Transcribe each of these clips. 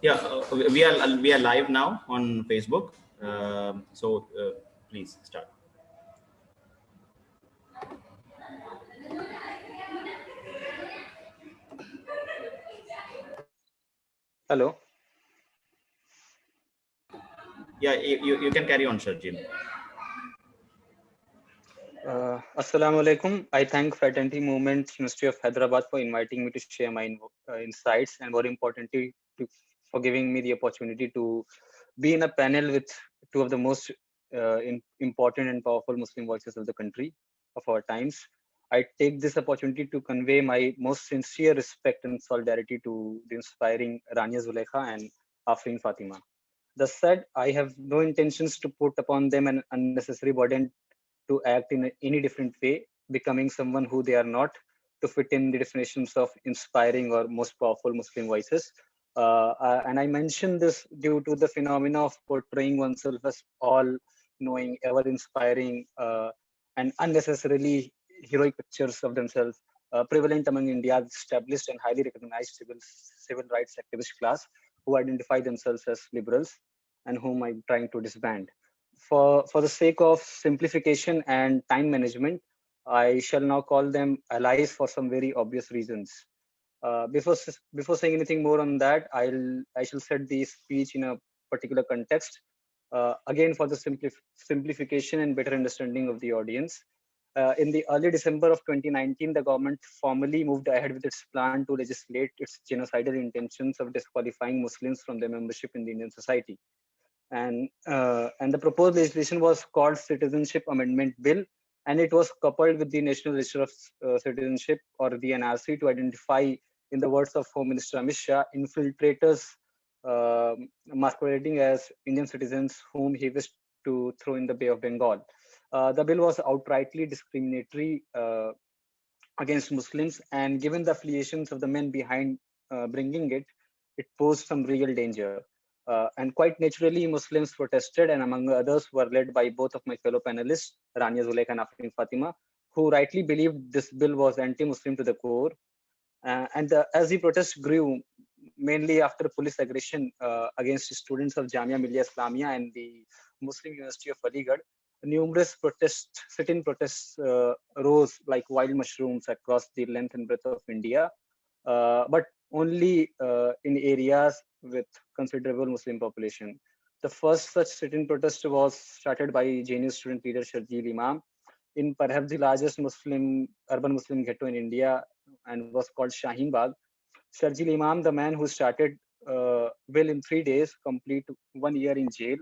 Yeah, we are live now on Facebook. Please start. Hello. Yeah, you can carry on, Sharjeel. Assalamu alaikum. I thank Fraternity Movement Ministry of Hyderabad for inviting me to share my insights, and more importantly, for giving me the opportunity to be in a panel with two of the most important and powerful Muslim voices of the country of our times. I take this opportunity to convey my most sincere respect and solidarity to the inspiring Raniya Zulaikha and Afreen Fathima. Thus said, I have no intentions to put upon them an unnecessary burden to act in any different way, becoming someone who they are not, to fit in the definitions of inspiring or most powerful Muslim voices. And I mention this due to the phenomena of portraying oneself as all knowing, ever inspiring, and unnecessarily heroic pictures of themselves prevalent among India's established and highly recognized civil rights activist class who identify themselves as liberals and whom I'm trying to disband. For the sake of simplification and time management, I shall now call them allies for some very obvious reasons. Before saying anything more on that, I shall set the speech in a particular context. Again, for the simplification and better understanding of the audience. In the early December of 2019, the government formally moved ahead with its plan to legislate its genocidal intentions of disqualifying Muslims from their membership in the Indian society. And the proposed legislation was called Citizenship Amendment Bill, and it was coupled with the National Register of Citizenship, or the NRC, to identify, in the words of Home Minister Amit Shah, infiltrators masquerading as Indian citizens whom he wished to throw in the Bay of Bengal. The bill was outrightly discriminatory against Muslims, and given the affiliations of the men behind bringing it, it posed some real danger. And quite naturally, Muslims protested, and among others were led by both of my fellow panelists, Raniya Zulaikha and Afreen Fatima, who rightly believed this bill was anti-Muslim to the core. As the protests grew, mainly after police aggression against students of Jamia Millia Islamia and the Muslim University of Aligarh, numerous sit-in protests rose like wild mushrooms across the length and breadth of India, but only in areas with considerable Muslim population. The first such sit-in protest was started by JNU student leader Sharjeel Imam in perhaps the largest urban Muslim ghetto in India, and was called Shaheen Bagh. Sharjeel Imam, the man who started, will in 3 days complete 1 year in jail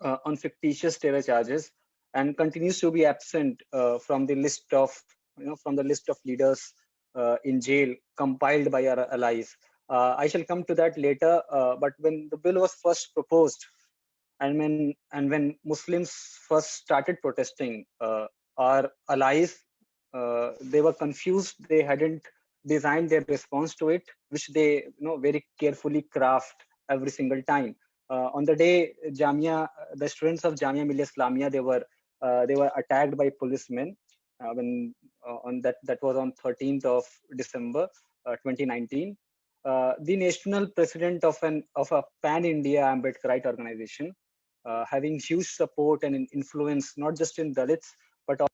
on fictitious terror charges, and continues to be absent from the list of leaders in jail compiled by our allies. I shall come to that later. But when the bill was first proposed, and when Muslims first started protesting, our allies, they were confused. They hadn't designed their response to it, which they very carefully craft every single time. On the day the students of Jamia Millia Islamia, they were attacked by policemen. When on that was on 13th of December 2019. The national president of a pan-India Ambedkarite organization, having huge support and influence not just in Dalits but also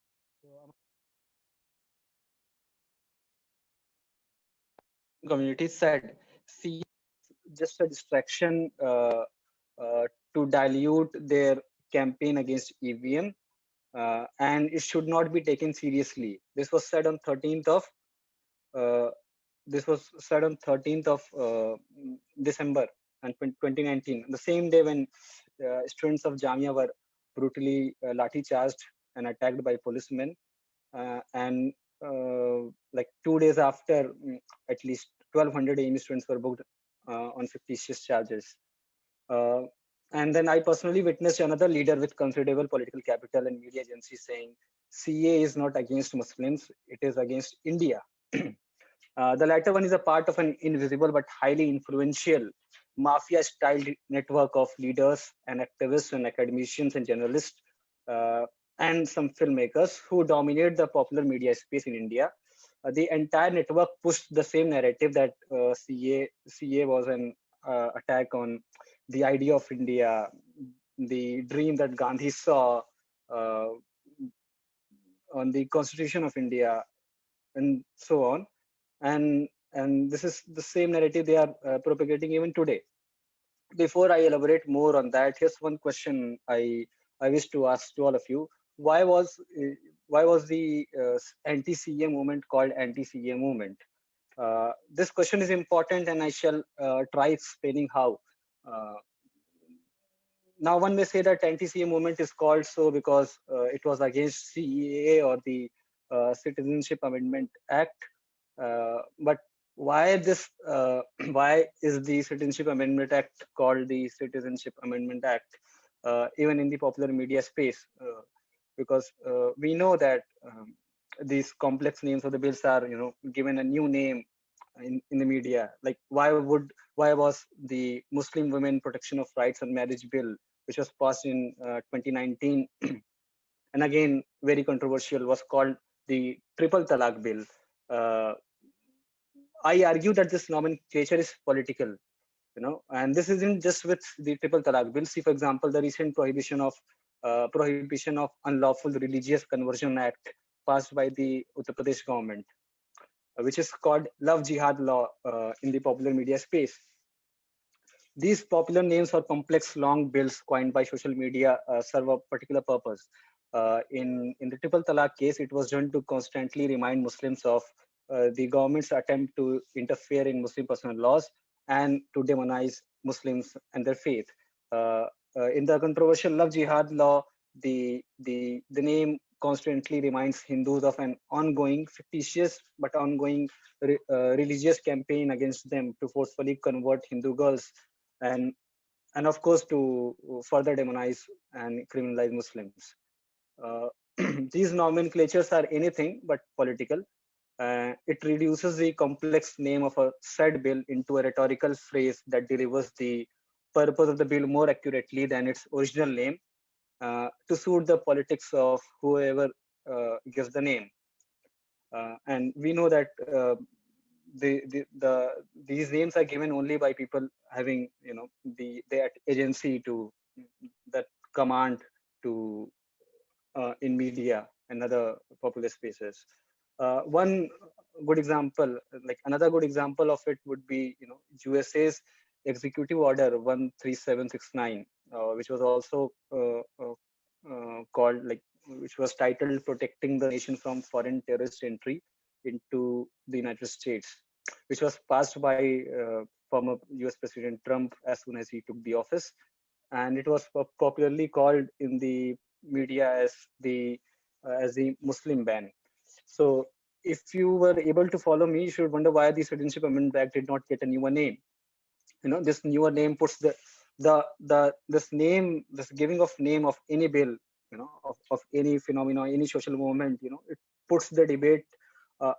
communities, said, "See, just a distraction to dilute their campaign against EVM, and it should not be taken seriously." This was said on 13th of uh, December and 2019, the same day when students of Jamia were brutally lathi charged and attacked by policemen, and like 2 days after, at least 1,200 AIM students were booked on fictitious charges. And then I personally witnessed another leader with considerable political capital and media agency saying, CA is not against Muslims, it is against India. The latter one is a part of an invisible but highly influential mafia-style network of leaders and activists and academicians and journalists and some filmmakers who dominate the popular media space in India. The entire network pushed the same narrative that CA was an attack on the idea of India, the dream that Gandhi saw uh, on the Constitution of India, and so on. And this is the same narrative they are propagating even today. Before I elaborate more on that, here's one question I wish to ask to all of you: Why was the anti-CAA movement called anti-CAA movement? This question is important, and I shall try explaining how. Uh, Now, one may say that anti-CAA movement is called so because it was against CEA, or the Citizenship Amendment Act. But why this? Why is the Citizenship Amendment Act called the Citizenship Amendment Act, even in the popular media space? Because we know that these complex names of the bills are, given a new name in the media. Like, why was the Muslim Women Protection of Rights and Marriage Bill, which was passed in 2019, and again very controversial, was called the Triple Talaq Bill? Uh, I argue that this nomenclature is political, and this isn't just with the Triple Talaq Bill. See, for example, the recent prohibition of unlawful religious conversion act passed by the Uttar Pradesh government, which is called Love Jihad law in the popular media space. These popular names or complex long bills coined by social media serve a particular purpose. In the Triple Talaq case, it was done to constantly remind Muslims of the government's attempt to interfere in Muslim personal laws and to demonize Muslims and their faith. In the controversial Love Jihad law, the name constantly reminds Hindus of an ongoing, fictitious but ongoing religious campaign against them to forcefully convert Hindu girls, and of course to further demonize and criminalize Muslims. Uh, these nomenclatures are anything but political. It reduces the complex name of a said bill into a rhetorical phrase that delivers the purpose of the bill more accurately than its original name, to suit the politics of whoever gives the name. And we know that these names are given only by people having, the agency to that command to in media and other popular spaces. One good example, like another good example of it would be, USA's Executive Order 13769, which was also called, like, which was titled "Protecting the Nation from Foreign Terrorist Entry into the United States," which was passed by former US President Trump as soon as he took the office. And it was popularly called in the media as the Muslim ban. So if you were able to follow me, you should wonder why the Citizenship Amendment Act did not get a newer name. This newer name puts this giving of name of any bill, of any phenomena, any social movement, it puts the debate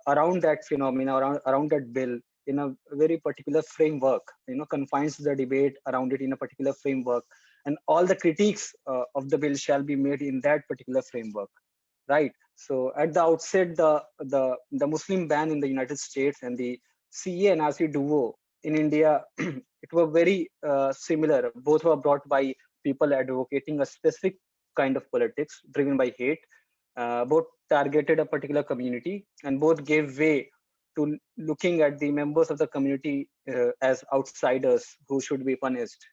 around that phenomena, around that bill, in a very particular framework, confines the debate around it in a particular framework, and all the critiques of the bill shall be made in that particular framework, right? So at the outset, the Muslim ban in the United States and the CA and RC duo in India, it were very similar. Both were brought by people advocating a specific kind of politics driven by hate. Both targeted a particular community, and both gave way to looking at the members of the community as outsiders who should be punished.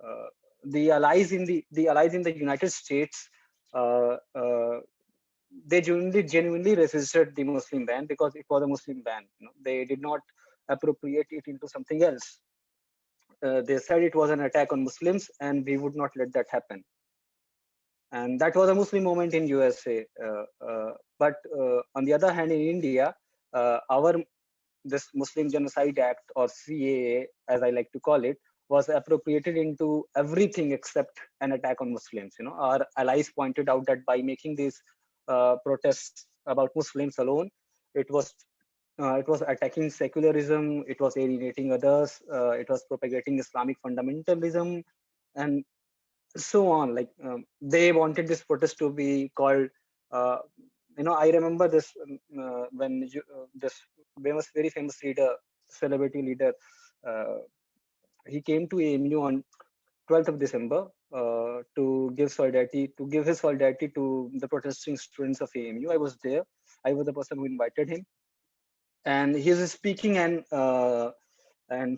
Uh, the allies in the United States, uh, uh, they genuinely resisted the Muslim ban because it was a Muslim ban. They did not appropriate it into something else. They said it was an attack on Muslims, and we would not let that happen. And that was a Muslim movement in USA. But on the other hand, in India, our this Muslim Genocide Act, or CAA, as I like to call it, was appropriated into everything except an attack on Muslims. Our allies pointed out that by making these protests about Muslims alone, it was attacking secularism, it was alienating others, it was propagating Islamic fundamentalism, and so on. Like, they wanted this protest to be called. Uh, I remember this when this very famous leader, celebrity leader, uh, he came to AMU on 12th of December to give his solidarity to the protesting students of AMU. I was there. I was the person who invited him, and he is speaking, and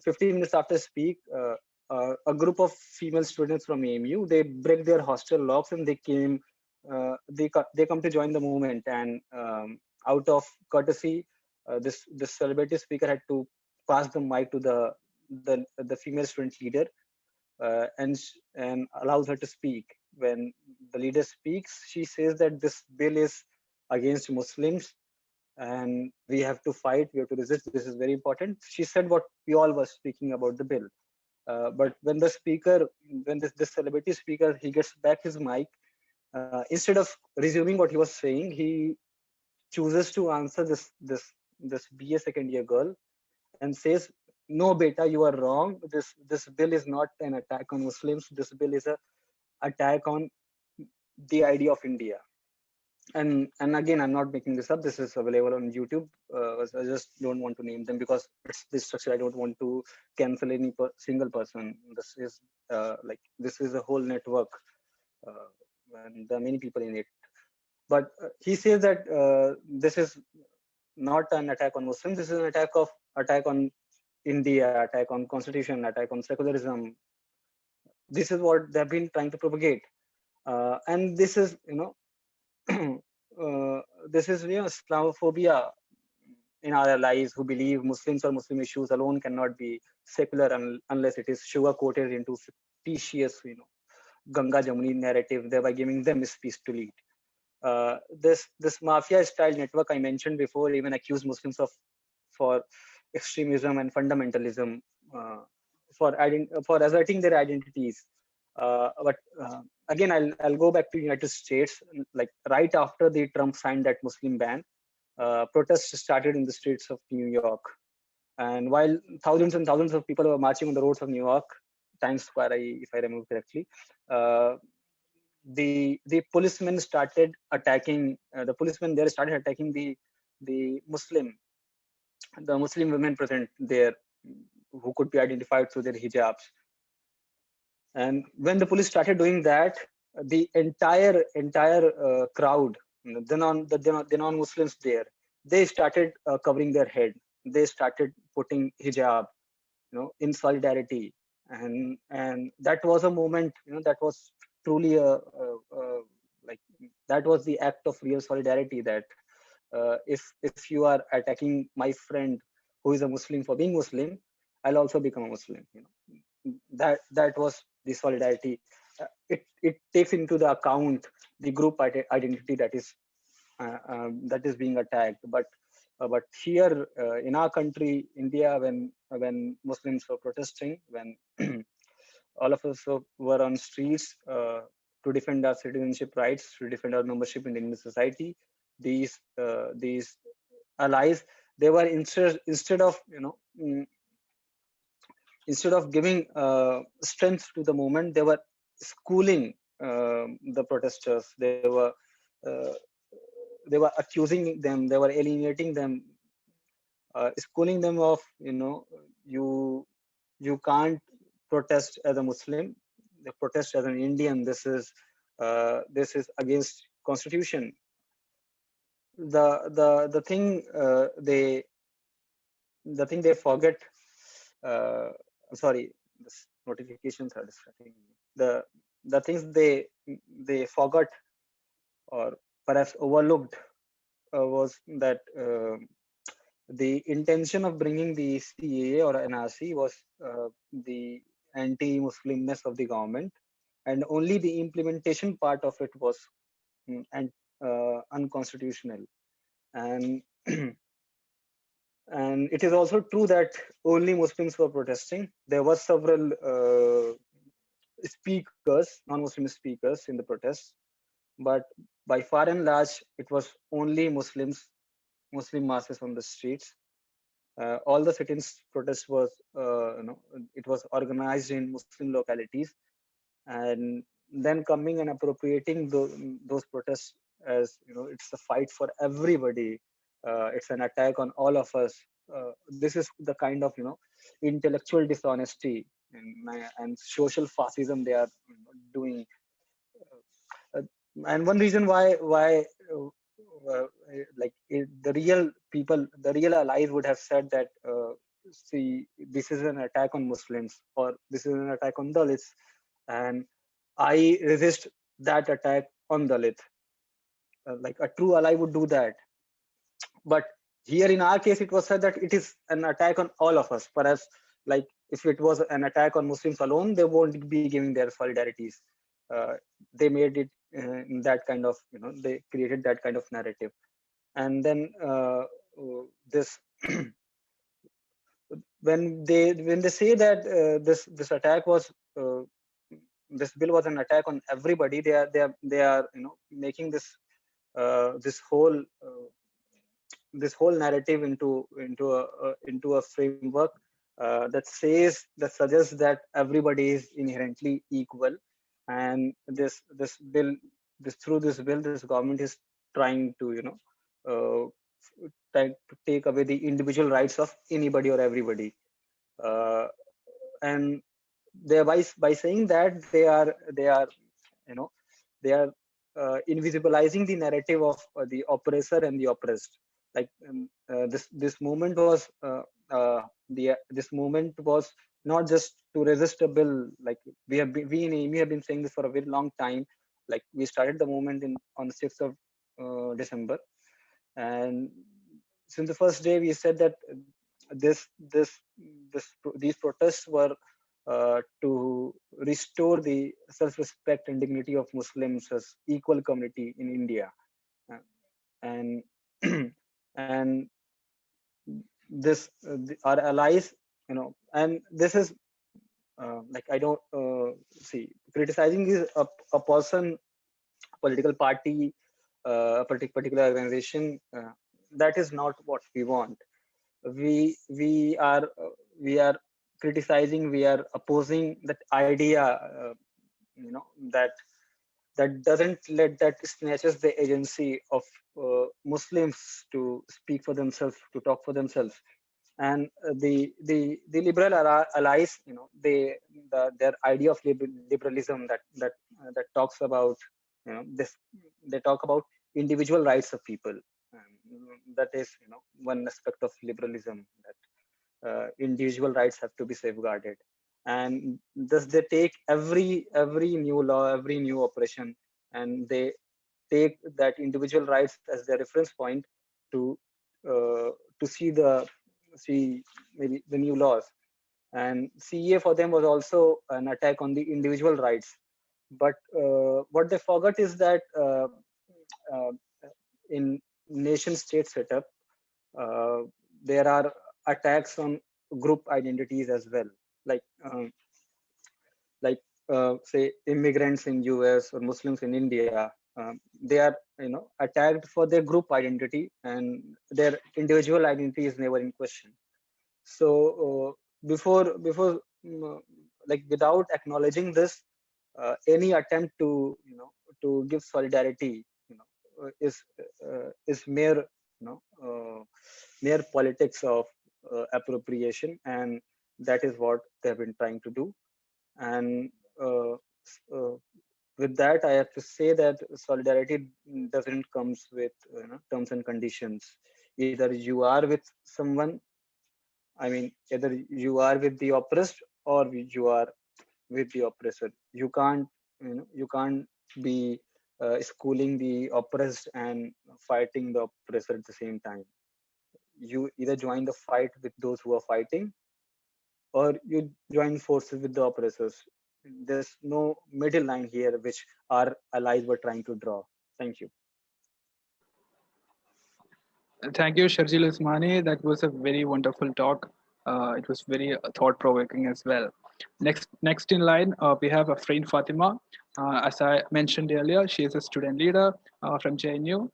15 minutes after speak, a group of female students from AMU, they break their hostel locks and they came. They come to join the movement, and out of courtesy, this celebrity speaker had to pass the mic to the female student leader, and allows her to speak. When the leader speaks, she says that this bill is against Muslims and we have to fight, we have to resist. This is very important. She said what we all were speaking about the bill. But when this celebrity speaker, he gets back his mic, instead of resuming what he was saying, he chooses to answer this BA second year girl and says, "No, beta, you are wrong. This bill is not an attack on Muslims. This bill is a attack on the idea of India." And again, I'm not making this up. This is available on YouTube. I just don't want to name them because it's this structure. I don't want to cancel any single person. This is a whole network, uh, and there are many people in it. But he says that this is not an attack on Muslims. This is an attack on India, attack on constitution, attack on secularism. This is what they've been trying to propagate, and this is this is Islamophobia in our allies who believe Muslims or Muslim issues alone cannot be secular unless it is sugar coated into fictitious Ganga Jamuni narrative, thereby giving them space to lead. This mafia style network I mentioned before even accused Muslims for extremism and fundamentalism, for asserting their identities. But again, I'll go back to United States. Like right after the Trump signed that Muslim ban, protests started in the streets of New York. And while thousands and thousands of people were marching on the roads of New York, Times Square, if I remember correctly, the policemen started attacking. The policemen there started attacking the Muslim women present there, who could be identified through their hijabs. And when the police started doing that, the entire crowd, the non-Muslims there, they started covering their head. They started putting hijab, in solidarity, and that was a moment, that was truly like that was the act of real solidarity. That if you are attacking my friend who is a Muslim for being Muslim, I'll also become a Muslim. That was the solidarity. It takes into the account the group identity that is being attacked. But here in our country, India, when Muslims were protesting, when all of us were on streets to defend our citizenship rights, to defend our membership in Indian society, these allies, they were instead of giving strength to the movement, they were schooling the protesters. Uh, they were accusing them. They were alienating them, schooling them of you can't protest as a Muslim. They protest as an Indian. This is against Constitution. The thing they forget. Sorry, this notifications are distracting me. The things they forgot or perhaps overlooked was that the intention of bringing the CAA or NRC was the anti-Muslimness of the government, and only the implementation part of it was unconstitutional. And and it is also true that only Muslims were protesting. There were several speakers, non-Muslim speakers in the protests, but by far and large, it was only Muslim masses on the streets. All the sit-ins protest was, it was organized in Muslim localities, and then coming and appropriating those protests as it's a fight for everybody. It's an attack on all of us. This is the kind of intellectual dishonesty and social fascism they are doing. Uh, and one reason why like the real people, the real allies would have said that see, this is an attack on Muslims, or this is an attack on Dalits, and I resist that attack on Dalit. Like a true ally would do that. But here in our case, it was said that it is an attack on all of us. Perhaps, like if it was an attack on Muslims alone, they won't be giving their solidarities. They made it in that kind of, they created that kind of narrative. And then this when they say that this attack was this bill was an attack on everybody, they are making this whole narrative into a framework that suggests that everybody is inherently equal, and this bill, this government is trying to uh, trying to take away the individual rights of anybody or everybody, and by saying that they are you know they are invisibilizing the narrative of the oppressor and the oppressed. Like this movement was this movement was not just to resist a bill. Like we in AME have been saying this for a very long time. Like we started the movement on the 6th of December, and since the first day we said that this this these protests were to restore the self-respect and dignity of Muslims as equal community in India, and and this our allies, and this is like I don't see criticizing is a person, political party, a particular organization. That is not what we want. We are criticizing, we are opposing that idea, that doesn't let that snatches the agency of Muslims to speak for themselves, to talk for themselves. And the liberal allies, their idea of liberalism that talks about, this, they talk about individual rights of people. That is, one aspect of liberalism, that individual rights have to be safeguarded, and thus they take every new law, every new oppression, and they take that individual rights as their reference point to uh, to see maybe the new laws. And CEA for them was also an attack on the individual rights. But what they forgot is that uh, in nation state setup, uh, there are attacks on group identities as well. Like like say immigrants in US or Muslims in India, they are attacked for their group identity, and their individual identity is never in question. So before like without acknowledging this, any attempt to give solidarity is mere politics of appropriation, and that is what they have been trying to do. And uh, uh, with that, I have to say that solidarity doesn't comes with terms and conditions. Either you are with someone, I mean, either you are with the oppressed or you are with the oppressor. You can't be schooling the oppressed and fighting the oppressor at the same time. You either join the fight with those who are fighting, or you join forces with the oppressors. There's no middle line here, which our allies were trying to draw. Thank you. Thank you, Sharjeel Usmani. That was a very wonderful talk. It was very thought-provoking as well. Next in line, we have Afreen Fathima. As I mentioned earlier, she is a student leader from JNU.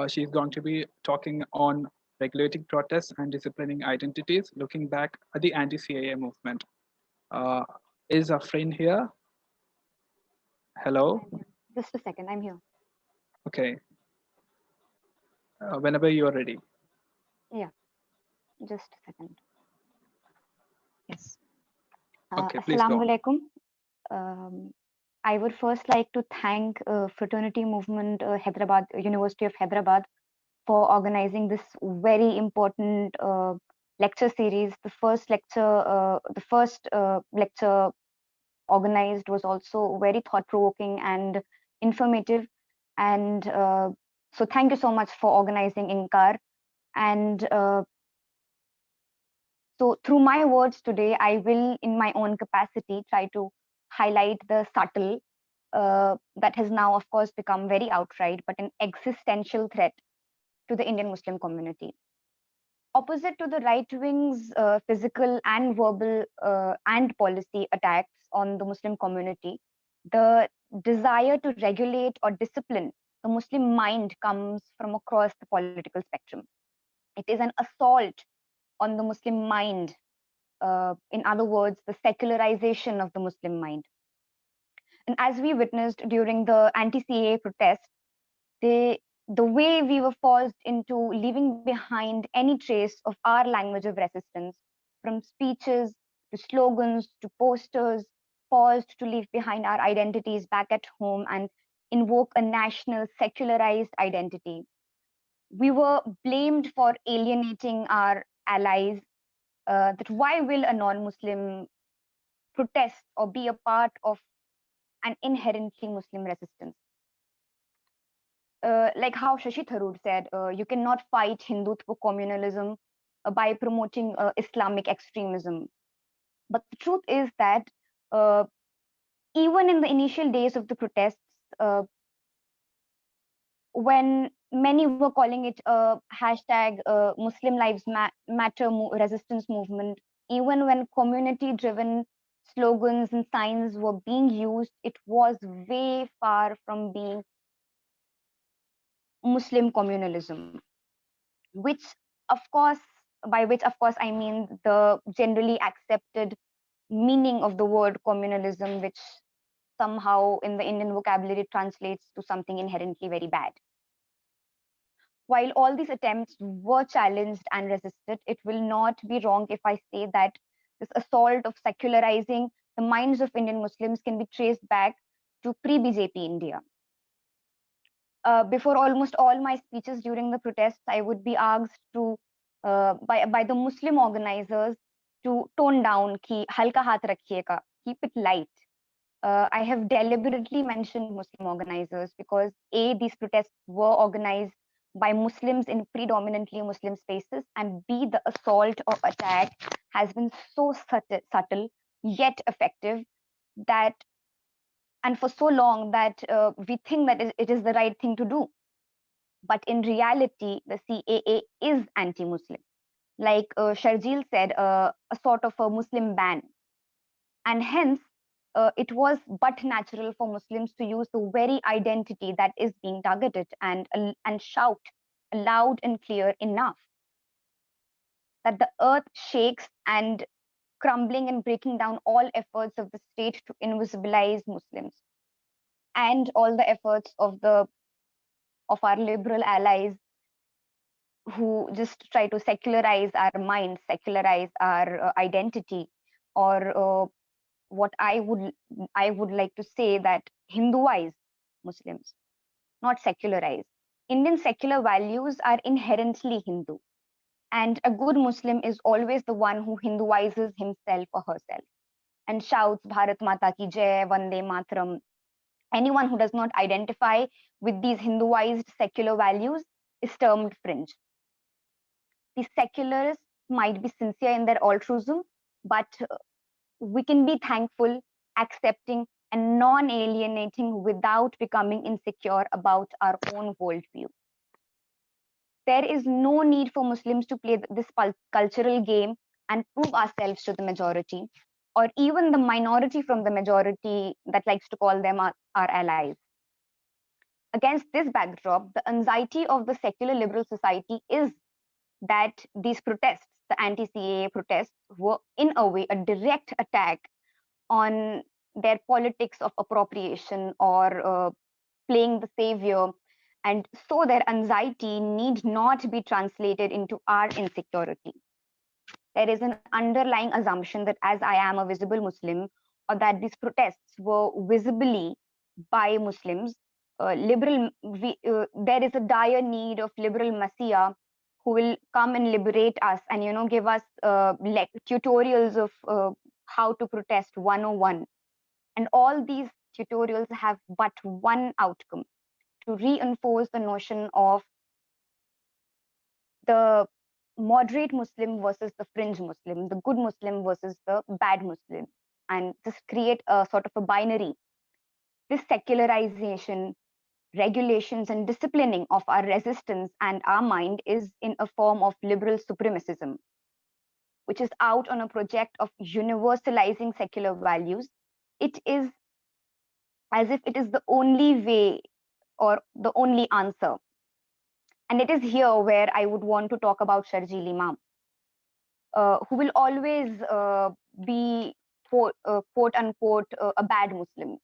She's going to be talking on regulating protests and disciplining identities, looking back at the anti-CAA movement. Is Afreen here? Hello? Just a second, I'm here. Okay. Whenever you're ready. Yeah, just a second. Yes. Okay, please go Assalamu on. alaikum. I would first like to thank Fraternity Movement Hyderabad, University of Hyderabad, for organizing this very important lecture series. The first lecture organized was also very thought-provoking and informative. And so thank you so much for organizing Inkaar. And so through my words today, I will, in my own capacity, try to highlight the subtle that has now, of course, become very outright, but an existential threat to the Indian Muslim community. Opposite to the right wing's physical and verbal and policy attacks on the Muslim community, the desire to regulate or discipline the Muslim mind comes from across the political spectrum. It is an assault on the Muslim mind. In other words, the secularization of the Muslim mind. And as we witnessed during the anti-CAA protests, the way we were forced into leaving behind any trace of our language of resistance, from speeches to slogans to posters, forced to leave behind our identities back at home and invoke a national secularized identity. We were blamed for alienating our allies. That why will a non-Muslim protest or be a part of an inherently Muslim resistance? Like how Shashi Tharoor said, you cannot fight Hindutva communalism by promoting Islamic extremism. But the truth is that uh, even in the initial days of the protests, when many were calling it a hashtag Muslim Lives Matter resistance movement, even when community driven slogans and signs were being used, it was way far from being Muslim communalism, which of course, by which of course I mean the generally accepted meaning of the word communalism, which somehow in the Indian vocabulary translates to something inherently very bad. While all these attempts were challenged and resisted, it will not be wrong if I say that this assault of secularizing the minds of Indian Muslims can be traced back to pre-BJP India. Before almost all my speeches during the protests, I would be asked to by the Muslim organizers to tone down, ki halka haath rakhiyega, keep it light. I have deliberately mentioned Muslim organizers because A, these protests were organized by Muslims in predominantly Muslim spaces, and B, the assault or attack has been so subtle yet effective that, and for so long that we think that it is the right thing to do. But in reality, the CAA is anti-Muslim. Like Sharjeel said, a sort of a Muslim ban. And hence, it was but natural for Muslims to use the very identity that is being targeted and shout loud and clear enough that the earth shakes and crumbling and breaking down all efforts of the state to invisibilize Muslims and all the efforts of our liberal allies who just try to secularize our minds, secularize our identity, or what I would like to say that Hinduize Muslims, not secularize. Indian secular values are inherently Hindu, and a good Muslim is always the one who Hinduizes himself or herself and shouts Bharat Mata ki Jai, Vande Mataram. Anyone who does not identify with these Hinduized secular values is termed fringe. The secularists might be sincere in their altruism, but we can be thankful, accepting, and non alienating without becoming insecure about our own worldview. There is no need for Muslims to play this cultural game and prove ourselves to the majority, or even the minority from the majority that likes to call them our allies. Against this backdrop, the anxiety of the secular liberal society is that these protests, the anti-CAA protests, were in a way a direct attack on their politics of appropriation or playing the savior. And so their anxiety need not be translated into our insecurity. There is an underlying assumption that as I am a visible Muslim, or that these protests were visibly by Muslims, there is a dire need of liberal messiah who will come and liberate us and give us tutorials of how to protest 101. And all these tutorials have but one outcome: to reinforce the notion of the moderate Muslim versus the fringe Muslim, the good Muslim versus the bad Muslim, and just create a sort of a binary. This secularization, regulations, and disciplining of our resistance and our mind is in a form of liberal supremacism, which is out on a project of universalizing secular values. It is as if it is the only way or the only answer. And it is here where I would want to talk about Sharjeel Imam, who will always be quote unquote a bad Muslim,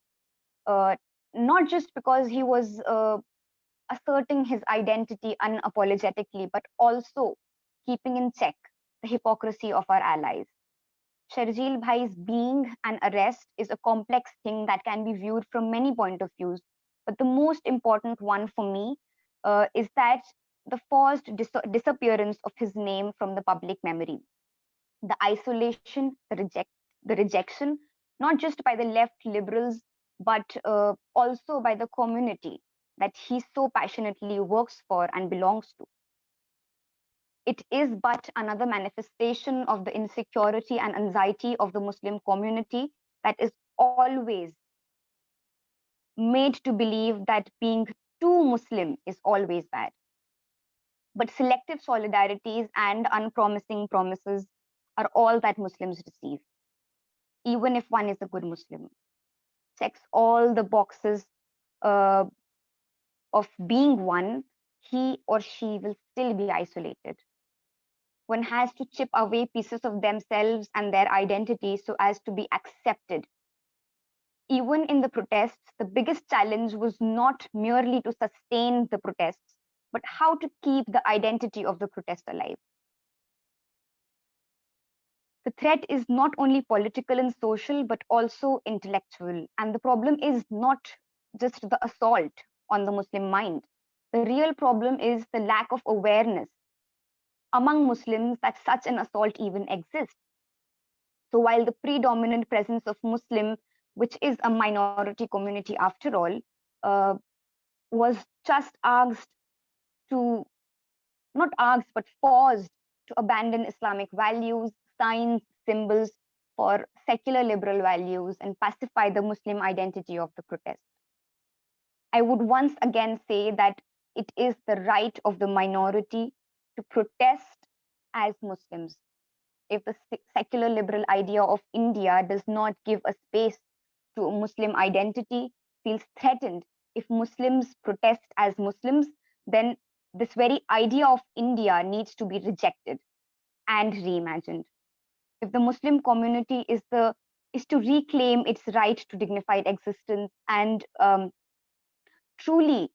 not just because he was asserting his identity unapologetically, but also keeping in check the hypocrisy of our allies. Sharjeel Bhai's being and arrest is a complex thing that can be viewed from many point of views, but the most important one for me is that the forced disappearance of his name from the public memory, the isolation, the rejection, not just by the left liberals, but also by the community that he so passionately works for and belongs to. It is but another manifestation of the insecurity and anxiety of the Muslim community that is always made to believe that being too Muslim is always bad. But selective solidarities and unpromising promises are all that Muslims receive, even if one is a good Muslim, checks all the boxes uh, of being one, he or she will still be isolated. One has to chip away pieces of themselves and their identity so as to be accepted. Even in the protests, the biggest challenge was not merely to sustain the protests, but how to keep the identity of the protest alive. The threat is not only political and social, but also intellectual. And the problem is not just the assault on the Muslim mind. The real problem is the lack of awareness among Muslims that such an assault even exists. So while the predominant presence of Muslim, which is a minority community after all, uh, was just asked to, not asked, but forced to abandon Islamic values, signs, symbols for secular liberal values and pacify the Muslim identity of the protest. I would once again say that it is the right of the minority to protest as Muslims. If the secular liberal idea of India does not give a space to a Muslim identity, feels threatened, if Muslims protest as Muslims, then this very idea of India needs to be rejected and reimagined. If the Muslim community is to reclaim its right to dignified existence and truly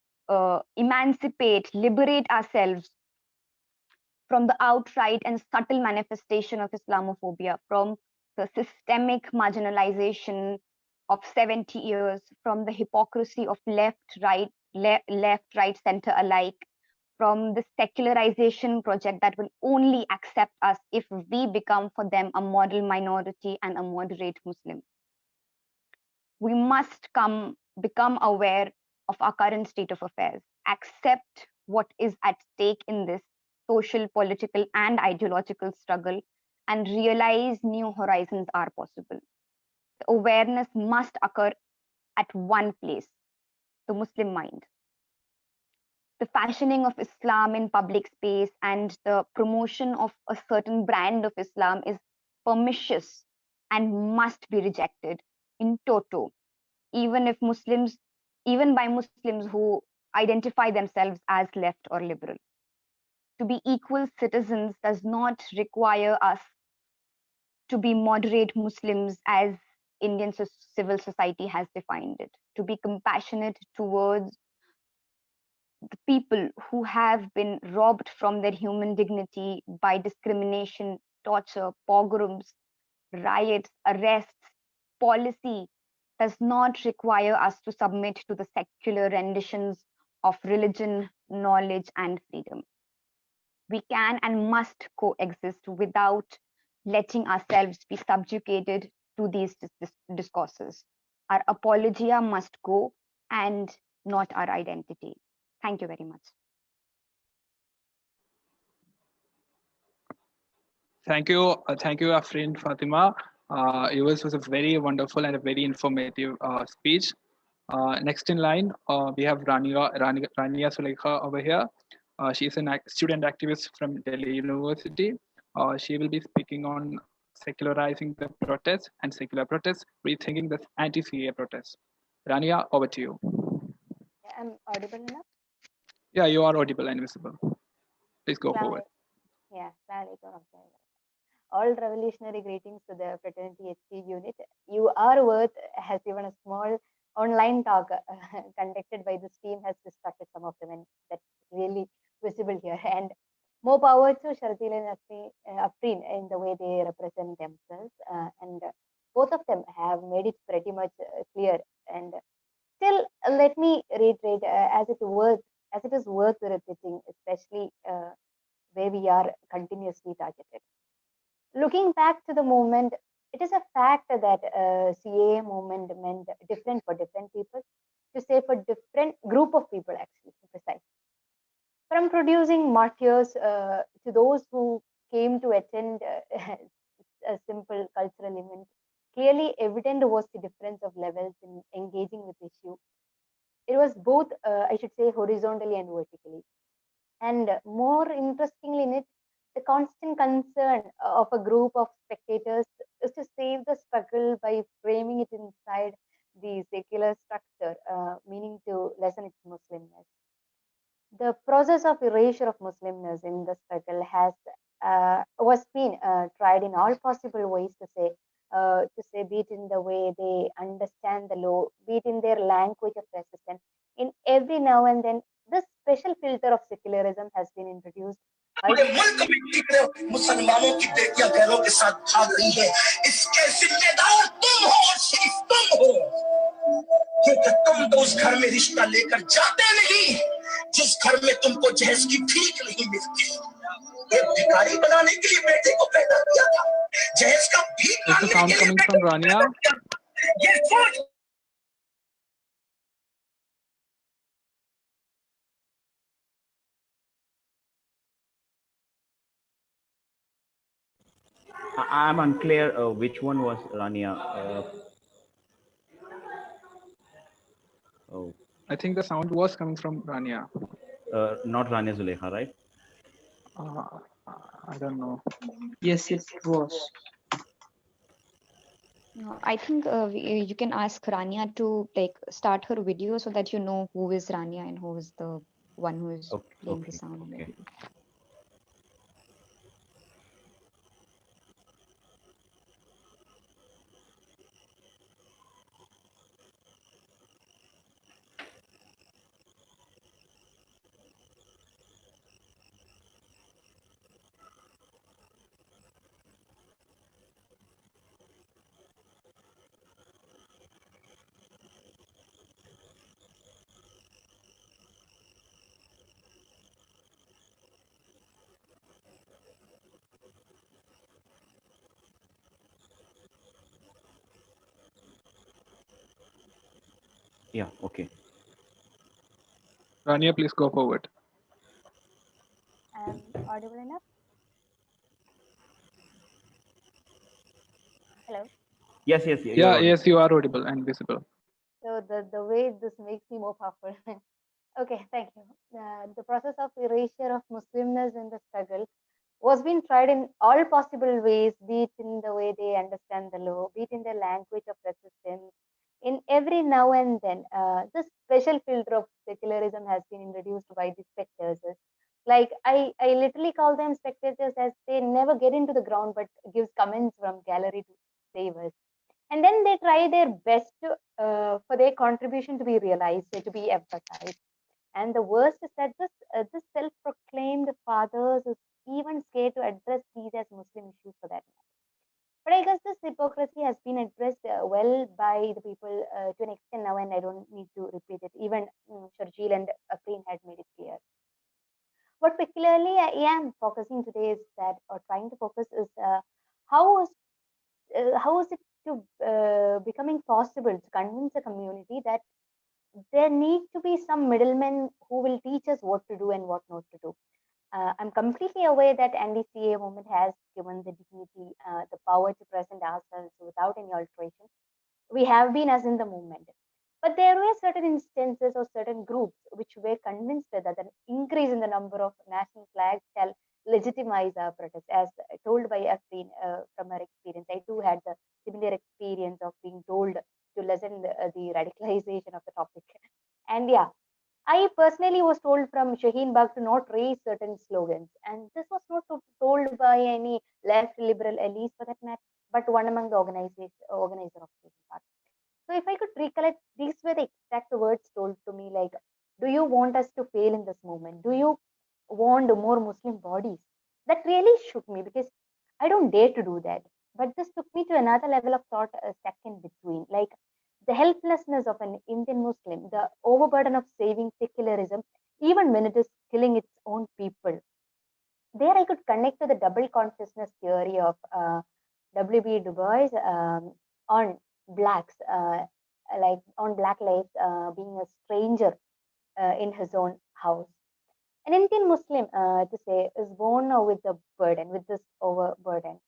emancipate, liberate ourselves from the outright and subtle manifestation of Islamophobia, from the systemic marginalization of 70 years, from the hypocrisy of left, right, center alike, from the secularization project that will only accept us if we become for them a model minority and a moderate Muslim. We must become aware of our current state of affairs, accept what is at stake in this social, political, and ideological struggle, and realize new horizons are possible. The awareness must occur at one place: the Muslim mind. The fashioning of Islam in public space and the promotion of a certain brand of Islam is pernicious and must be rejected in toto, even if Muslims, even by Muslims who identify themselves as left or liberal. To be equal citizens does not require us to be moderate Muslims as Indian civil society has defined it. To be compassionate towards the people who have been robbed from their human dignity by discrimination, torture, pogroms, riots, arrests, policy does not require us to submit to the secular renditions of religion, knowledge, and freedom. We can and must coexist without letting ourselves be subjugated to these discourses. Our apologia must go and not our identity. Thank you very much. Thank you, Afreen Fatima. Yours was a very wonderful and a very informative speech. Next in line, we have Raniya Zulaikha over here. She is a student activist from Delhi University. She will be speaking on secularizing the protests and secular protests, rethinking the anti-CAA protests. Raniya, over to you. I'm audible enough? Yeah, you are audible and visible. Please go forward. Yeah, all revolutionary greetings to the Fraternity HT unit. You Are Worth has given a small online talk conducted by this team, has distracted some of them, and that's really visible here. And more power to Sharjeel and Afreen in the way they represent themselves. And both of them have made it pretty much clear. And still, let me reiterate, as it is worth repeating, especially where we are continuously targeted. Looking back to the movement, it is a fact that CAA movement meant different for different people, to say for different group of people, actually, to be precise. From producing martyrs to those who came to attend a simple cultural event, clearly evident was the difference of levels in engaging with issue. It was both, I should say, horizontally and vertically. And more interestingly in it, the constant concern of a group of spectators is to save the struggle by framing it inside the secular structure, meaning to lessen its Muslimness. The process of erasure of Muslimness in the struggle was been tried in all possible ways to say, be it in the way they understand the law, be it in their language of resistance. In every now and then, this special filter of secularism has been introduced. मुसलमानों की बेटियां घरों के साथ भाग रही है, इसके जिम्मेदार तुम हो और सिर्फ तुम हो, क्योंकि तुम तो उस घर में रिश्ता लेकर जाते नहीं जिस घर में तुमको जहेज की भीख नहीं मिलती। एक भिखारी बनाने के लिए बेटे को पैदा किया था, जहेज का भीख मांगने के लिए from Raniya? ये सोच I'm unclear which one was Rania. Oh, I think the sound was coming from Raniya. not Rania Zulaikha, right? I don't know. Yes, it was. No, I think you can ask Rania to start her video so that you know who is Rania and who is the one who is playing the sound. Okay. Yeah, okay. Rania, please go forward. Audible enough? Hello? Yes. Yes, you are audible and visible. So the way this makes me more powerful. Okay, thank you. The process of erasure of Muslimness in the struggle was being tried in all possible ways, be it in the way they understand the law, be it in their language of resistance. In every now and then, this special filter of secularism has been introduced by the spectators. Like I literally call them spectators as they never get into the ground but gives comments from gallery to save us. And then they try their best for their contribution to be realized, to be emphasized. And the worst is that this self-proclaimed fathers even scared to address these as Muslim issues for that matter. But I guess this hypocrisy has been addressed well by the people to an extent now, and I don't need to repeat it. Even Sharjeel and Afreen had made it clear. What particularly I am focusing today is that, or trying to focus, is how is how is it to becoming possible to convince a community that there need to be some middlemen who will teach us what to do and what not to do. I'm completely aware that anti-CAA movement has given the dignity, the power to present ourselves without any alteration. We have been us in the movement. But there were certain instances or certain groups which were convinced that an increase in the number of national flags shall legitimize our protest. As told by Afreen from her experience, I too had the similar experience of being told to lessen the radicalization of the topic. And yeah, I personally was told from Shaheen Bagh to not raise certain slogans, and this was not told by any left liberal elites for that matter, but one among the organizer of Shaheen Bagh. So if I could recollect, these were the exact words told to me like, do you want us to fail in this movement? Do you want more Muslim bodies? That really shook me because I don't dare to do that. But this took me to another level of thought stuck in between. Like the helplessness of an Indian Muslim, the overburden of saving secularism, even when it is killing its own people. There I could connect to the double consciousness theory of W.B. Du Bois on blacks, like on black lives being a stranger in his own house. An Indian Muslim, to say, is born with the burden, with this overburden,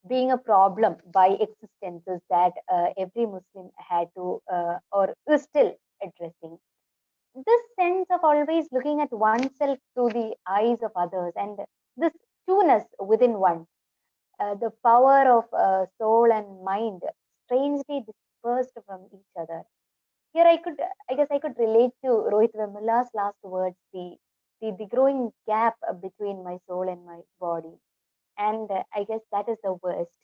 being a problem by existences that every Muslim had to or is still addressing. This sense of always looking at oneself through the eyes of others and this two-ness within one, the power of soul and mind strangely dispersed from each other. Here I guess I could relate to Rohit Vemula's last words, the growing gap between my soul and my body. And I guess that is the worst.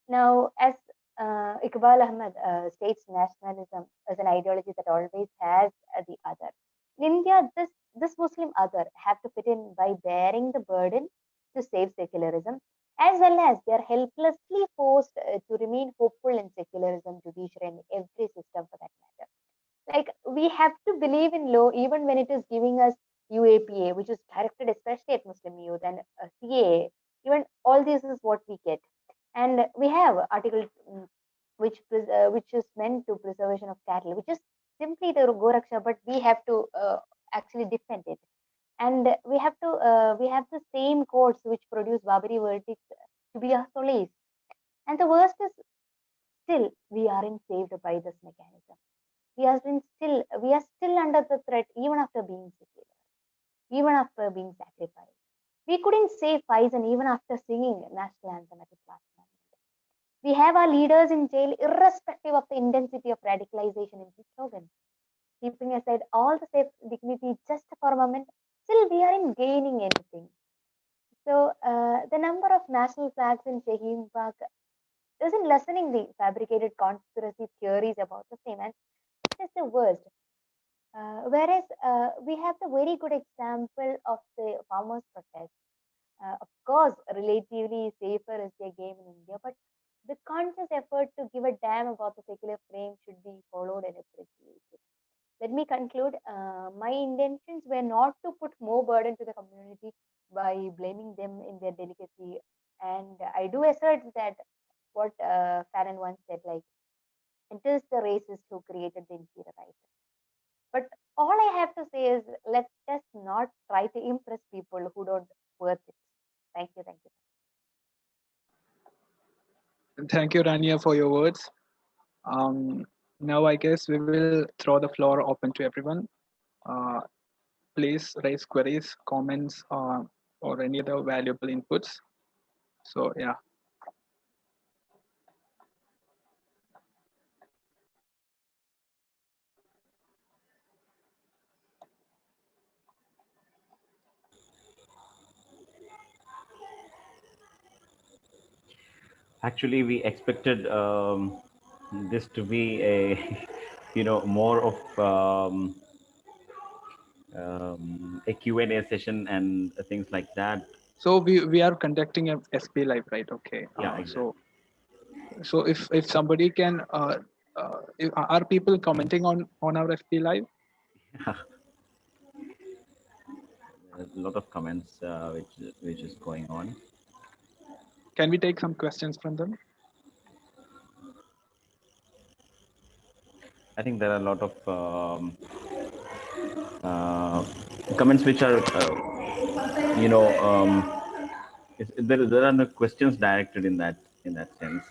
Now, as Iqbal Ahmed states, nationalism as an ideology that always has the other. In India, this Muslim other have to fit in by bearing the burden to save secularism, as well as they are helplessly forced to remain hopeful in secularism, judiciary, and every system for that matter. Like we have to believe in law even when it is giving us UAPA, which is directed especially at Muslim youth, and CAA. Even all this is what we get, and we have Article which is meant to preservation of cattle, which is simply the Goraksha, but we have to actually defend it, and we have the same courts which produce Babari verdicts to be our solace. And the worst is still we aren't saved by this mechanism. We are still under the threat even after being secular, even after being sacrificed. We couldn't save Faizan even after singing national anthem at his last moment. We have our leaders in jail irrespective of the intensity of radicalization in his slogan. Keeping aside all the safe dignity just for a moment, still we aren't gaining anything. So the number of national flags in Shaheen Bagh isn't lessening the fabricated conspiracy theories about the same, and that is the worst. Whereas we have the very good example of the farmers' protest. Of course, relatively safer is their game in India, but the conscious effort to give a damn about the secular frame should be followed and appreciated. Let me conclude. My intentions were not to put more burden to the community by blaming them in their delicacy. And I do assert that what Fanon once said, like, it is the racist who created the inferior race. But all I have to say is let us not try to impress people who don't worth it. Thank you. Thank you. Thank you, Rania, for your words. Now, I guess we will throw the floor open to everyone. Uh, Please raise queries, comments, or any other valuable inputs. So, yeah. Actually, we expected this to be a, more of a Q&A session and things like that. So we are conducting a SP live, right? Okay. Yeah, exactly. So if somebody can, are people commenting on our FP live? There's a lot of comments which is going on. Can we take some questions from them? I think there are a lot of comments which are, there are no questions directed in that sense.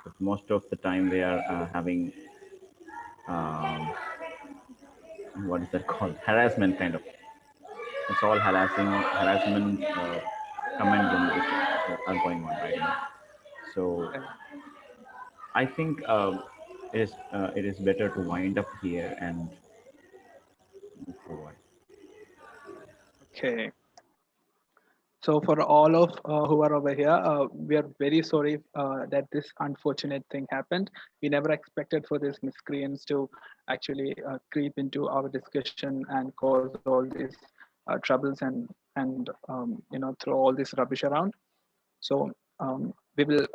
But most of the time they are having um, what is that called? Harassment kind of. It's all harassment comments which are going on right now. So I think it is better to wind up here and move forward. Okay. So for all of who are over here, we are very sorry that this unfortunate thing happened. We never expected for these miscreants to actually creep into our discussion and cause all these troubles and throw all this rubbish around. So we will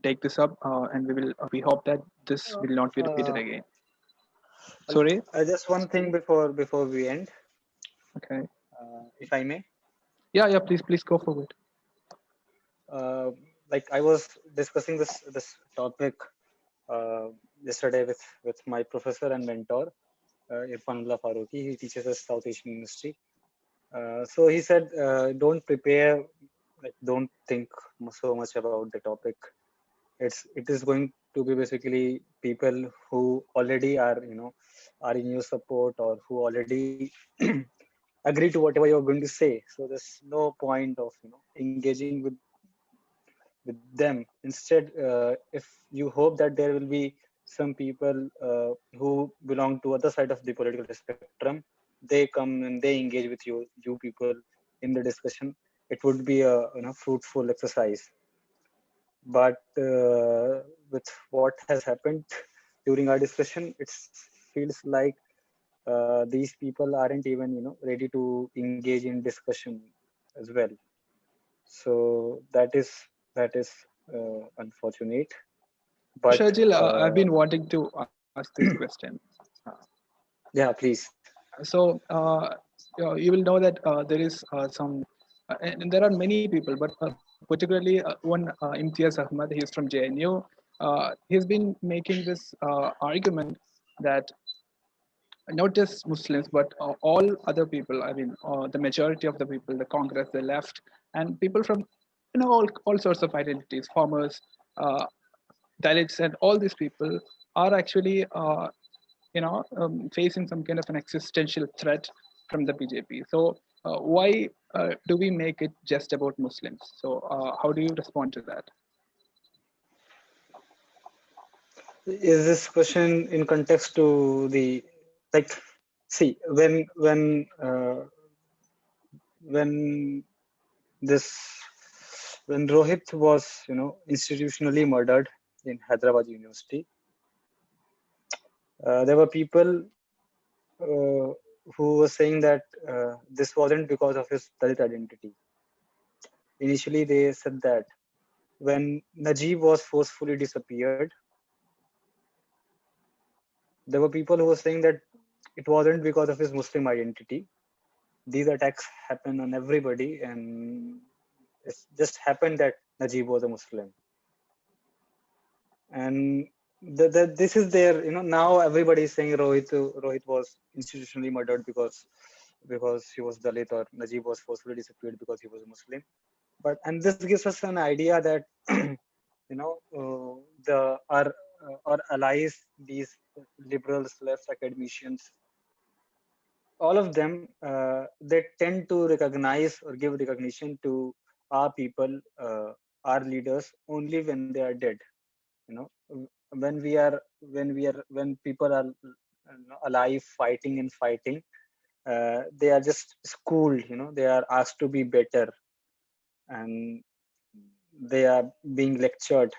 take this up and we hope that this will not be repeated again. Sorry. Just one thing before we end, Okay. if I may. Yeah. Please go forward. Like I was discussing this topic yesterday with my professor and mentor, Irfanullah Faruqi. He teaches us South Asian University. So he said, don't prepare, like don't think so much about the topic. It is going to be basically people who already are in your support, or who already agree to whatever you're going to say. So there's no point of engaging with them. Instead, if you hope that there will be some people who belong to other side of the political spectrum, they come and they engage with you people in the discussion, it would be a fruitful exercise. But with what has happened during our discussion, it feels like these people aren't even ready to engage in discussion as well. So that is unfortunate. So But Sharjeel, I've been wanting to ask this question. Uh, yeah, please. so you will know that there is some, and there are many people, but particularly one Imtiaz Ahmad, he is from JNU. He's been making this argument that not just Muslims, but all other people. I mean, the majority of the people, the Congress, the left, and people from all sorts of identities, farmers, uh, Dalits, and all these people are actually facing some kind of an existential threat from the BJP. So why do we make it just about Muslims? So how do you respond to that? Is this question in context to the, like, see, when this when Rohit was institutionally murdered in Hyderabad University, there were people who were saying that this wasn't because of his Dalit identity. Initially, they said that when Najib was forcefully disappeared, there were people who were saying that it wasn't because of his Muslim identity. These attacks happen on everybody, and it just happened that Najib was a Muslim. And this is there, now everybody is saying Rohit was institutionally murdered because he was Dalit, or Najib was forcefully disappeared because he was a Muslim. And this gives us an idea that our allies, these liberals, left academicians, all of them, they tend to recognize or give recognition to our people, our leaders, only when they are dead. When when people are alive, fighting, they are just schooled. They are asked to be better, and they are being lectured.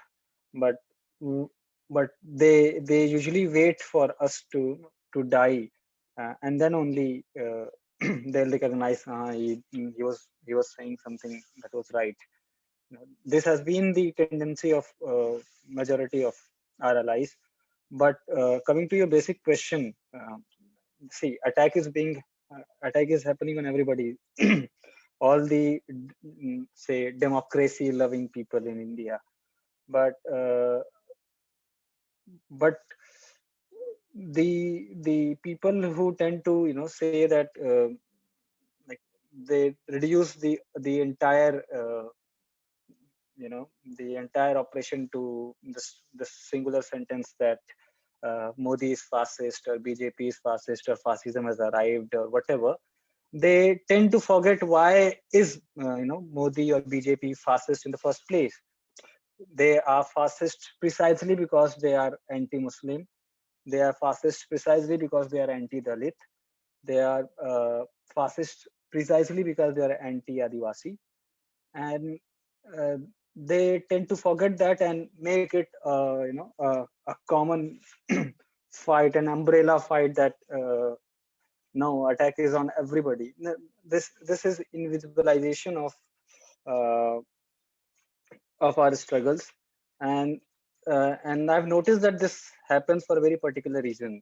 But they usually wait for us to die, and then only they'll recognize he was saying something that was right. This has been the tendency of majority of our allies. But coming to your basic question, see, attack is happening on everybody. All the say democracy loving people in India, but but the people who tend to say that like they reduce the entire the entire operation to this singular sentence that Modi is fascist or BJP is fascist or fascism has arrived or whatever. They tend to forget why is Modi or BJP fascist in the first place. They are fascist precisely because they are anti-Muslim. They are fascist precisely because they are anti-Dalit. They are fascist precisely because they are anti-Adivasi. And uh, they tend to forget that and make it a common fight, an umbrella fight that no, attack is on everybody. This is invisibilization uh, of our struggles. And I've noticed that this happens for a very particular reason.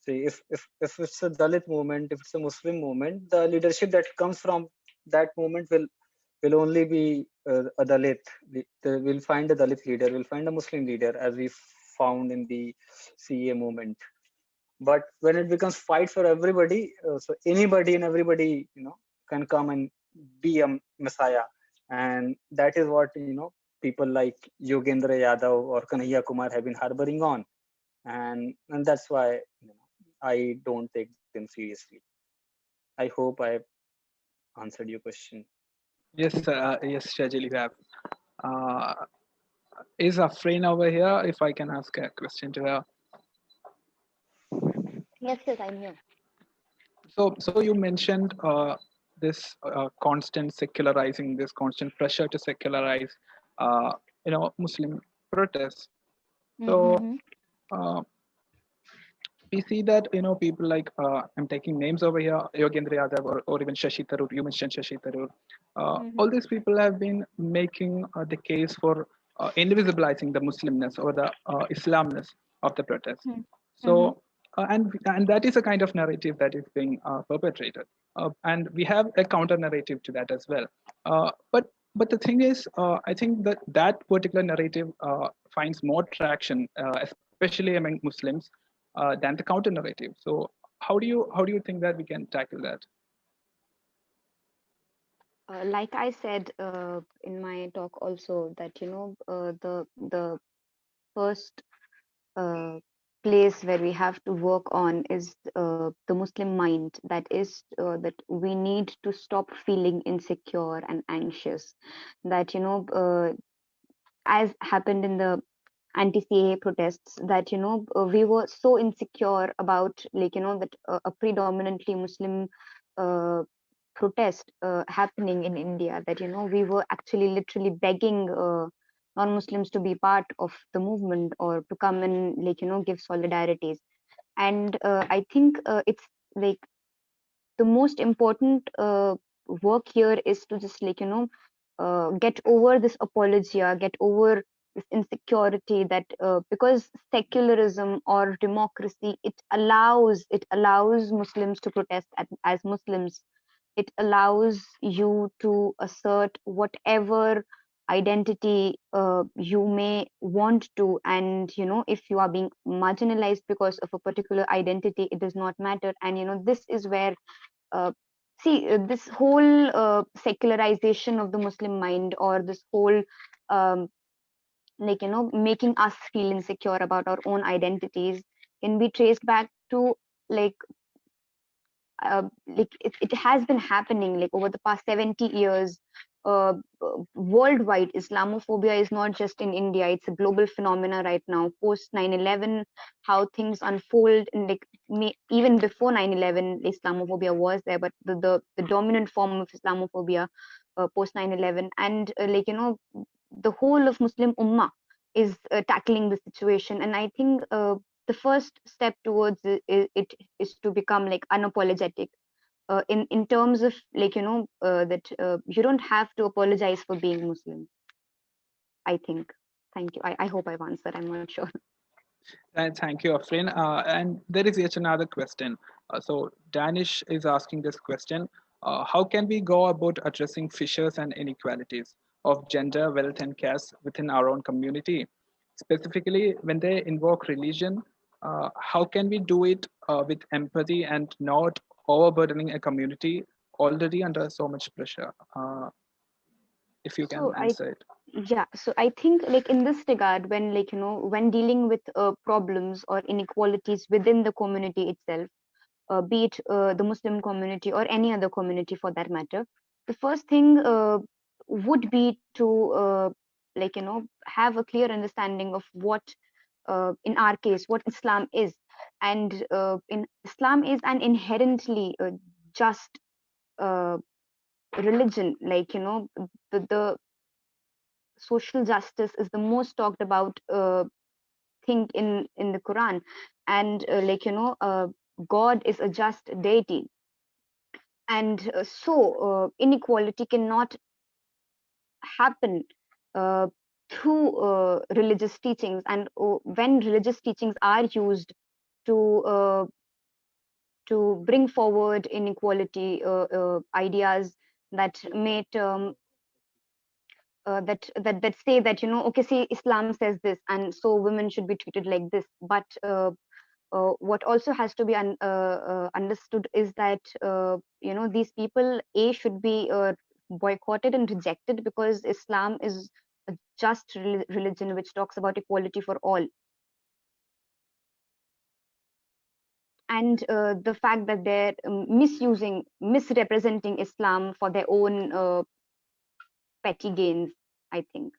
See, if it's a Dalit movement, if it's a Muslim movement, the leadership that comes from that movement will only be a Dalit. We'll find a Dalit leader, we'll find a Muslim leader, as we found in the CA movement. But when it becomes fight for everybody, so anybody and everybody can come and be a messiah. And that is what people like Yogendra Yadav or Kanhaiya Kumar have been harboring on. And that's why I don't take them seriously. I hope I answered your question. Yes, yes, Shajil, you have. Uh, is Afreen over here? If I can ask a question to her. Yes, yes, I'm here. So you mentioned this constant secularizing, this constant pressure to secularize, uh, Muslim protests. So Mm-hmm. uh, we see that people like I'm taking names over here, Yogendra Yadav or even Shashi Tharoor. You mentioned Shashi Tharoor. All Mm-hmm. these people have been making the case for invisibilizing the Muslimness or the Islamness of the protest. Mm-hmm. So and that is a kind of narrative that is being perpetrated, and we have a counter narrative to that as well. But the thing is, I think that that particular narrative finds more traction, especially among Muslims, than the counter narrative. So how do you think that we can tackle that? Like I said in my talk also, that the first uh, place where we have to work on is the Muslim mind. That is that we need to stop feeling insecure and anxious. That as happened in the anti-CAA protests, that we were so insecure about, like, that a predominantly Muslim uh, protest happening in India, that we were actually literally begging non-Muslims to be part of the movement or to come and, like, give solidarities. And I think it's like the most important work here is to just, like, get over this apologia, get over this insecurity, that because secularism or democracy, it allows Muslims to protest as Muslims. It allows you to assert whatever identity you may want to. And if you are being marginalized because of a particular identity, it does not matter. And this is where uh, see this whole secularization of the Muslim mind, or this whole um, like making us feel insecure about our own identities, can be traced back to, like, it has been happening like over the past 70 years. Worldwide, Islamophobia is not just in India, it's a global phenomena right now. Post 9/11, how things unfold, and like even before 9/11, Islamophobia was there, but the dominant form of Islamophobia post 9/11. And the whole of Muslim Ummah is tackling the situation. And I think the first step towards it is to become like unapologetic, in terms of like that you don't have to apologize for being Muslim. I think. Thank you. I hope I've answered. I'm not sure. Thank you, Afrin. And there is yet another question. So Danish is asking this question. How can we go about addressing fissures and inequalities of gender, wealth, and caste within our own community? Specifically, when they invoke religion, how can we do it with empathy and not overburdening a community already under so much pressure? If you can So answer it. yeah, so I think like in this regard, when like when dealing with problems or inequalities within the community itself, be it the Muslim community or any other community for that matter, the first thing would be to like have a clear understanding of what in our case what Islam is. And in Islam is an inherently just uh, religion. Like the social justice is the most talked about thing in the Quran. And like God is a just deity. And inequality cannot happen uh, through religious teachings. And when religious teachings are used to bring forward inequality ideas that may term that say that okay, see, Islam says this, and so women should be treated like this. But what also has to be understood is that these people should be boycotted and rejected, because Islam is a just religion which talks about equality for all. And the fact that they're misrepresenting Islam for their own petty gains, I think.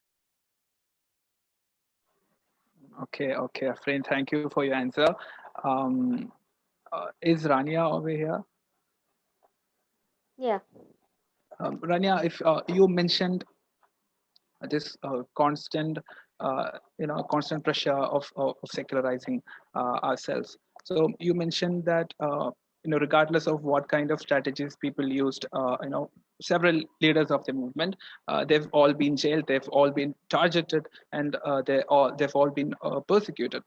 Okay, Afrin, thank you for your answer. Um, is Rania over here? Yeah. Rania, if you mentioned this constant, constant pressure of secularizing ourselves. So you mentioned that regardless of what kind of strategies people used, several leaders of the movement, they've all been jailed, they've all been targeted, and they've all been persecuted.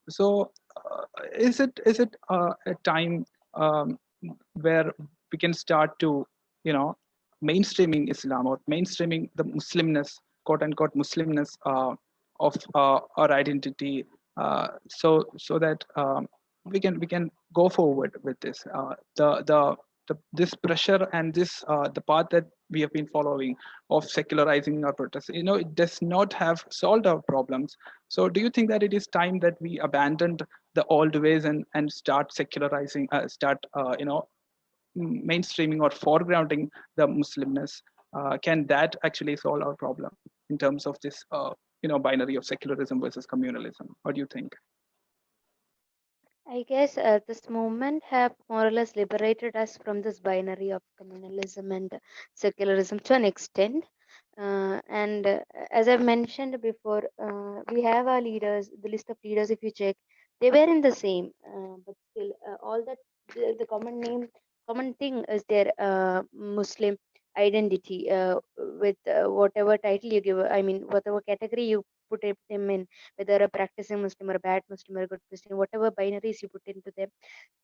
So is it a time where we can start to you know mainstreaming Islam or mainstreaming the Muslimness, quote unquote Muslimness of our identity, so that we can go forward with this. This pressure and this the path that we have been following of secularizing our protests, it does not have solved our problems. So, do you think that it is time that we abandoned the old ways and start secularizing, start mainstreaming or foregrounding the Muslimness? Can that actually solve our problem in terms of this, binary of secularism versus communalism? What do you think? I guess this movement have more or less liberated us from this binary of communalism and secularism to an extent. And as I've mentioned before, we have our leaders, the list of leaders, if you check, they were in the same, but still, all that the common thing is their Muslim identity, with whatever title you give, I mean, whatever category you put them in, whether a practicing Muslim or a bad Muslim or a good Muslim, whatever binaries you put into them,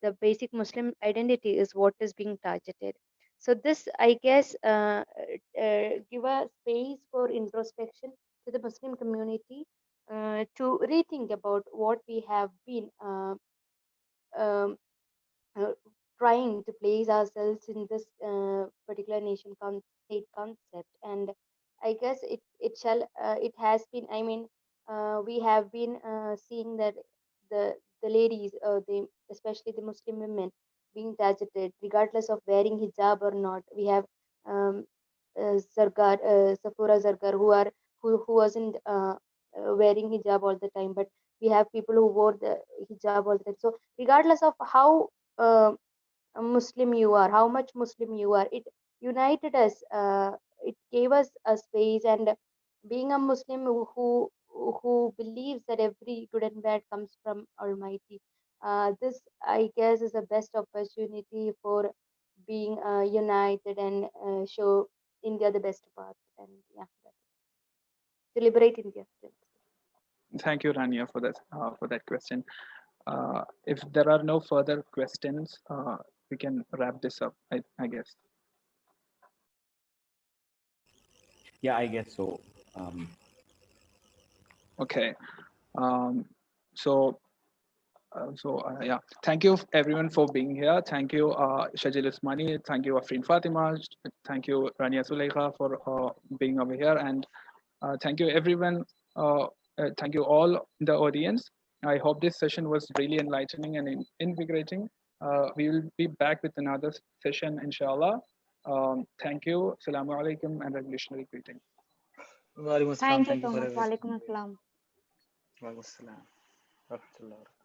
the basic Muslim identity is what is being targeted. So this, I guess, give a space for introspection to the Muslim community, to rethink about what we have been um, uh, trying to place ourselves in this particular state concept. And I guess it has been, I mean, we have been seeing that the ladies, especially the Muslim women, being targeted regardless of wearing hijab or not. We have um, Safura Zargar, who wasn't wearing hijab all the time, but we have people who wore the hijab all the time. So regardless of how uh, Muslim you are, how much Muslim you are, it united us. It gave us a space. And being a Muslim who believes that every good and bad comes from Almighty, this, I guess, is the best opportunity for being united and show India the best path. And yeah, that's it. To liberate India. Thank you, Rania, for that question. If there are no further questions, we can wrap this up, I guess. Yeah, I guess so. Okay. So yeah, thank you everyone for being here. Thank you, Sharjeel Usmani. Thank you, Afreen Fathima. Thank you, Raniya Zulaikha, for being over here. And thank you everyone. Thank you all in the audience. I hope this session was really enlightening and invigorating. We will be back with another session, inshallah. Thank you. Assalamu alaikum and revolutionary greetings. Walaikum assalam. Thank you Thank you so for much. everything. Walaikum assalam. Walaikum assalam. Rahmatullah.